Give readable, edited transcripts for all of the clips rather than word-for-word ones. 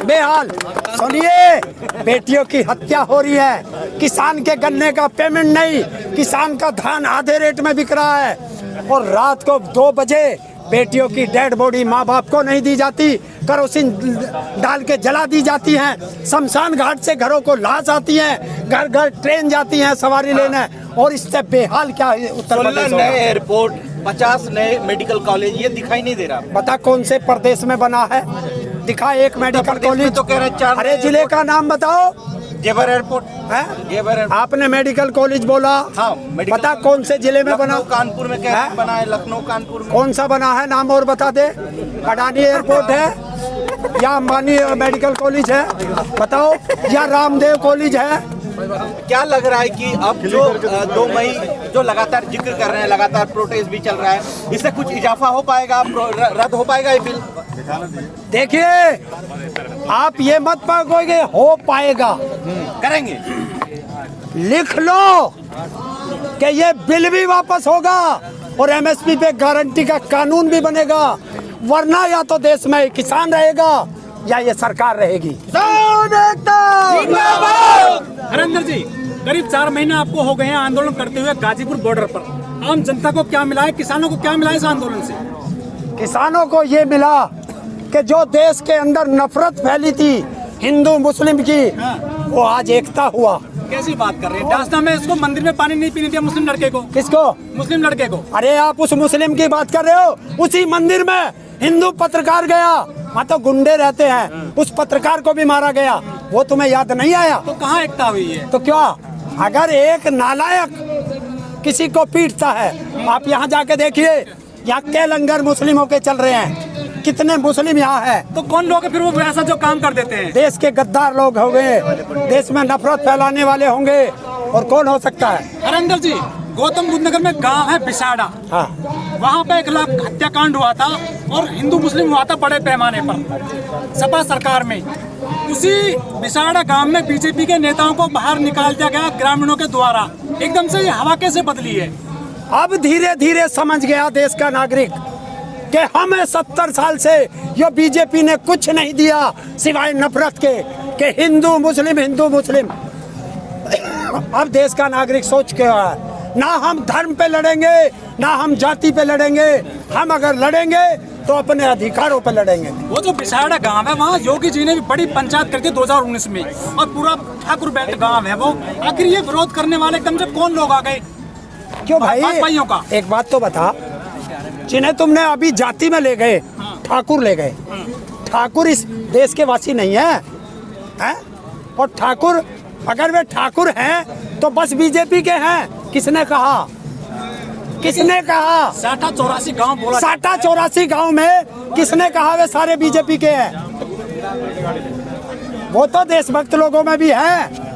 बेहाल। सुनिए, बेटियों की हत्या हो रही है, किसान के गन्ने का पेमेंट नहीं, किसान का धान आधे रेट में बिक रहा है, और रात को 2 बजे बेटियों की डेड बॉडी माँ बाप को नहीं दी जाती, केरोसिन डाल के जला दी जाती हैं। शमशान घाट से घरों को लाश आती है, घर घर ट्रेन जाती है सवारी लेने, और इससे बेहाल क्या है उत्तर प्रदेश? नए एयरपोर्ट, 50 नए मेडिकल कॉलेज, ये दिखाई नहीं दे रहा। बता कौन से प्रदेश में बना है? दिखा एक मेडिकल कॉलेज तो कह रहे 4। अरे जिले का नाम बताओ। जेवर एयरपोर्ट है? जेवर एयरपोर्ट। आपने मेडिकल कॉलेज बोला। हाँ, बता कौन से जिले में बना? कानपुर में क्या बना है? लखनऊ कानपुर में कौन सा बना है? नाम और बता दे। अडानी एयरपोर्ट है या अंबानी मेडिकल कॉलेज है? बताओ। या रामदेव कॉलेज है? क्या लग रहा है कि अब जो 2 मई जो लगातार जिक्र कर रहे हैं, लगातार प्रोटेस्ट भी चल रहा है, इससे कुछ इजाफा हो पाएगा, रद्द हो पाएगा ये बिल? देखिए, आप ये मत पाओगे हो पाएगा, करेंगे। लिख लो कि ये बिल भी वापस होगा और एमएसपी पे गारंटी का कानून भी बनेगा, वरना या तो देश में किसान रहेगा या ये सरकार रहेगी। हरेंद्र जी, करीब 4 महीने आपको हो गए हैं आंदोलन करते हुए गाजीपुर बॉर्डर पर। आम जनता को क्या मिला है, किसानों को क्या मिला है इस आंदोलन से? किसानों को ये मिला कि जो देश के अंदर नफरत फैली थी हिंदू मुस्लिम की, वो आज एकता हुआ। कैसी बात कर रहे हैं? डासना में इसको मंदिर में पानी नहीं पीने दिया मुस्लिम लड़के को। किसको? मुस्लिम लड़के को। अरे आप उस मुस्लिम की बात कर रहे हो? उसी मंदिर में हिंदू पत्रकार गया, वहाँ तो गुंडे रहते हैं, उस पत्रकार को भी मारा गया, वो तुम्हें याद नहीं आया? तो कहाँ एकता हुई है? तो क्या, अगर एक नालायक किसी को पीटता है, आप यहाँ जाके देखिए, यहाँ के लंगर मुस्लिमों के चल रहे हैं, कितने मुस्लिम यहाँ है। तो कौन लोग हैं फिर वो ऐसा जो काम कर देते हैं? देश के गद्दार लोग होंगे, देश में नफरत फैलाने वाले होंगे, और कौन हो सकता है? हरेंद्र जी, गौतम बुद्ध नगर में गांव है बिसाड़ा, हाँ, वहाँ पे 1 लाख हत्याकांड हुआ था और हिंदू मुस्लिम हुआ था बड़े पैमाने पर सपा सरकार में। उसी बिसाड़ा गांव में बीजेपी के नेताओं को बाहर निकाल दिया गया ग्रामीणों के द्वारा। एकदम से ये हवा कैसे बदली है? अब धीरे धीरे समझ गया देश का नागरिक कि हमें 70 साल से ये बीजेपी ने कुछ नहीं दिया सिवाय नफरत के, कि हिंदू मुस्लिम। अब देश का नागरिक सोच के है, ना हम धर्म पे लड़ेंगे, ना हम जाति पे लड़ेंगे, हम अगर लड़ेंगे तो अपने अधिकारों पे लड़ेंगे। वो जो बिसाड़ा गांव है, वहाँ योगी जी ने भी बड़ी पंचायत करती 2019 में, और पूरा ठाकुर बेल्ट गांव है वो। आखिर ये विरोध करने वाले कम से कौन लोग आ गए? क्यों भाई? भाइयों का एक बात तो बता, जिन्हें तुमने अभी जाति में ले गए, ठाकुर ले गए, ठाकुर इस देश के वासी नहीं है, हैं? और ठाकुर, अगर वे ठाकुर हैं तो बस बीजेपी के हैं। किसने कहा? किसने कहा? 60-84 गाँव बोला। 60-84 गाँव में किसने कहा वे सारे बीजेपी के हैं? वो तो देशभक्त लोगों में भी है।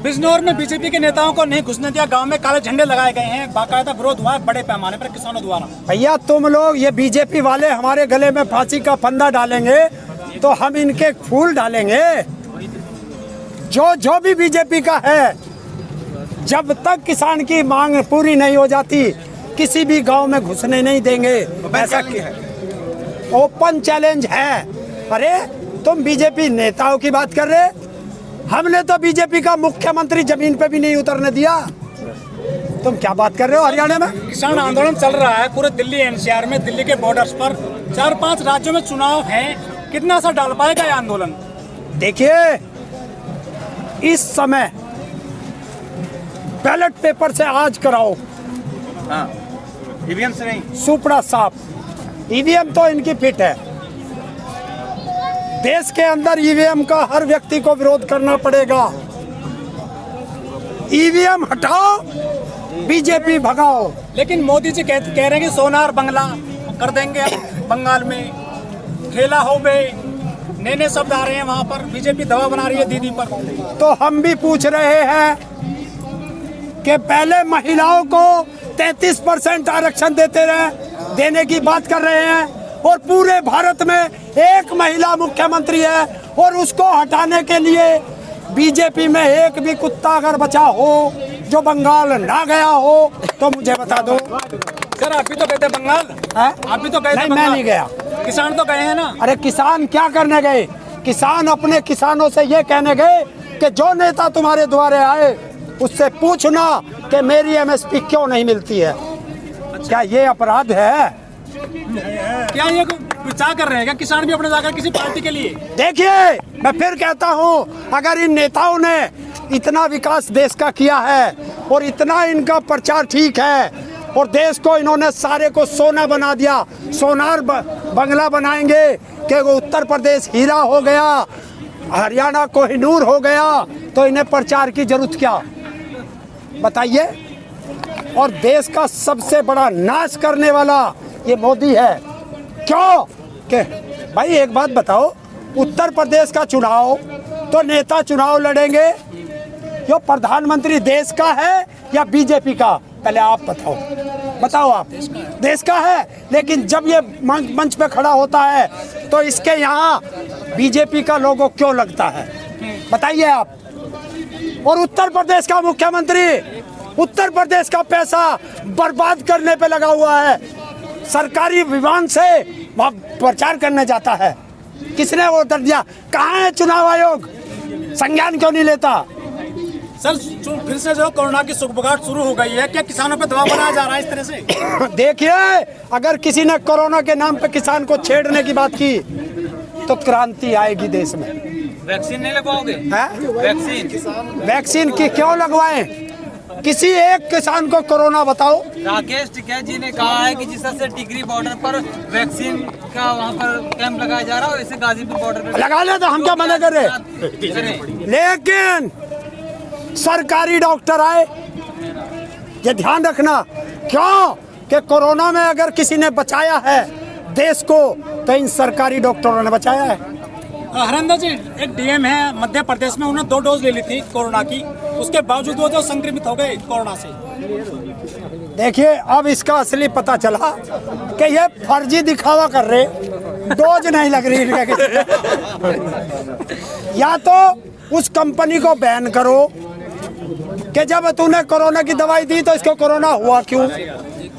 बिजनौर में बीजेपी के नेताओं को नहीं घुसने दिया, गांव में काले झंडे लगाए गए हैं, बाकायदा विरोध हुआ है बड़े पैमाने पर किसानों द्वारा। भैया तुम लोग, ये बीजेपी वाले हमारे गले में फांसी का फंदा डालेंगे तो हम इनके फूल डालेंगे। जो भी बीजेपी का है, जब तक किसान की मांग पूरी नहीं हो जाती, किसी भी गांव में घुसने नहीं देंगे। ऐसा ओपन चैलेंज है। अरे तुम बीजेपी नेताओं की बात कर रहे, हमने तो बीजेपी का मुख्यमंत्री जमीन पे भी नहीं उतरने दिया। तुम क्या बात कर रहे हो? हरियाणा में किसान आंदोलन चल रहा है पूरे दिल्ली एनसीआर में, दिल्ली के बॉर्डर्स पर 4-5 राज्यों में चुनाव है, कितना असर डाल पाएगा ये आंदोलन? देखिए, इस समय बैलेट पेपर से आज कराओ, ईवीएम से नहीं, सुपड़ा साफ। ईवीएम तो इनकी फिट है। देश के अंदर ईवीएम का हर व्यक्ति को विरोध करना पड़ेगा। ईवीएम हटाओ, बीजेपी भगाओ। लेकिन मोदी जी कह रहे हैं कि सोनार बंगला कर देंगे बंगाल में, खेला हो बे, नए शब्द आ रहे हैं वहाँ पर। बीजेपी दवा बना रही है दीदी पर। तो हम भी पूछ रहे हैं कि पहले महिलाओं को 33% आरक्षण देने की बात कर रहे हैं, और पूरे भारत में एक महिला मुख्यमंत्री है, और उसको हटाने के लिए बीजेपी में एक भी कुत्ता अगर बचा हो जो बंगाल ना गया हो तो मुझे बता दो। सर आप भी तो गए थे बंगाल? है? आप भी तो गए थे? नहीं, मैं नहीं गया। किसान तो गए हैं ना। अरे किसान क्या करने गए? किसान अपने किसानों से ये कहने गए कि जो नेता तुम्हारे द्वारे आए उससे पूछना कि मेरी एमएसपी क्यों नहीं मिलती है। क्या ये अपराध है? क्या ये विचार कर रहे हैं क्या किसान भी अपने जाकर किसी पार्टी के लिए? देखिए, मैं फिर कहता हूँ, अगर इन नेताओं ने इतना विकास देश का किया है और इतना इनका प्रचार ठीक है और देश को इन्होंने सारे को सोना बना दिया, सोनार बंगला बनाएंगे कि वो उत्तर प्रदेश हीरा हो गया, हरियाणा कोहिनूर हो गया, तो इन्हें प्रचार की जरूरत क्या? बताइए। और देश का सबसे बड़ा नाश करने वाला ये मोदी है। क्यों? कि भाई एक बात बताओ, उत्तर प्रदेश का चुनाव तो नेता चुनाव लड़ेंगे, जो प्रधानमंत्री देश का है या बीजेपी का? पहले आप बताओ आप। देश का है, लेकिन जब ये मंच पे खड़ा होता है तो इसके यहाँ बीजेपी का लोगो क्यों लगता है? बताइए आप। और उत्तर प्रदेश का मुख्यमंत्री उत्तर प्रदेश का पैसा बर्बाद करने पे लगा हुआ है, सरकारी विमान से वहाँ प्रचार करने जाता है। किसने वो कर दिया? कहाँ है चुनाव आयोग? संज्ञान क्यों नहीं लेता? सर फिर से जो कोरोना की सुगबुगाहट शुरू हो गई है, क्या किसानों पर दबाव बनाया जा रहा है इस तरह से? देखिए, अगर किसी ने कोरोना के नाम पे किसान को छेड़ने की बात की तो क्रांति आएगी देश में। वैक्सीन नहीं लगवाओगे? वैक्सीन की क्यों लगवाएं? किसी एक किसान को कोरोना बताओ। राकेश टिकैत जी ने कहा है कि जिस तरह से टिकरी बॉर्डर पर वैक्सीन का वहाँ पर कैंप लगाया जा रहा है, वैसे गाजीपुर बॉर्डर पर लगा ले, तो हम क्या मना कर रहे? लेकिन सरकारी डॉक्टर आए, ये ध्यान रखना। क्यों? कि कोरोना में अगर किसी ने बचाया है देश को तो इन सरकारी डॉक्टरों ने बचाया है। हरिंदर जी, एक डीएम है मध्य प्रदेश में, उन्होंने 2 डोज ले ली थी कोरोना की, उसके बावजूद वो जो संक्रमित हो गए कोरोना से। देखिए, अब इसका असली पता चला कि ये फर्जी दिखावा कर रहे, डोज नहीं लग रही इनका किसी। या तो उस कंपनी को बैन करो कि जब तूने कोरोना की दवाई दी तो इसको कोरोना हुआ क्यों,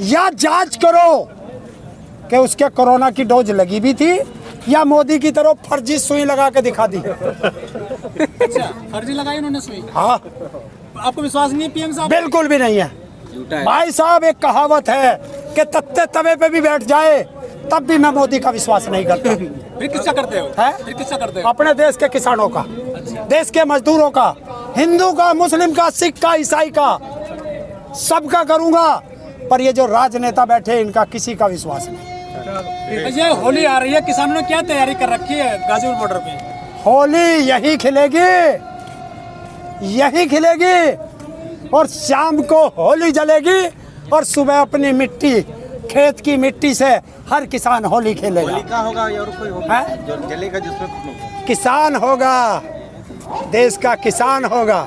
या जांच करो कि उसके कोरोना की डोज लगी भी थी या मोदी की तरह फर्जी सुई लगा के दिखा दी। अच्छा, फर्जी लगाई उन्होंने सुई? हाँ। आपको विश्वास नहीं है पीएम साहब? बिल्कुल भी नहीं है भाई साहब। एक कहावत है कि तत्ते तवे पे भी बैठ जाए तब भी मैं मोदी का विश्वास नहीं करता। फिर किसका करते हो? फिर किसका करते हो? अपने देश के किसानों का, देश के मजदूरों का, हिंदू का, मुस्लिम का, सिख का, ईसाई का, सबका करूंगा। पर ये जो राजनेता बैठे इनका किसी का विश्वास नहीं। ये होली आ रही है, किसानों ने क्या तैयारी कर रखी है गाजीपुर बॉर्डर पे? होली यही खिलेगी, यही खिलेगी और शाम को होली जलेगी और सुबह अपनी मिट्टी, खेत की मिट्टी से हर किसान होली खेलेगा। होली का होगा या और कोई होगा जो जलेगा जिसमें किसान होगा, देश का किसान होगा।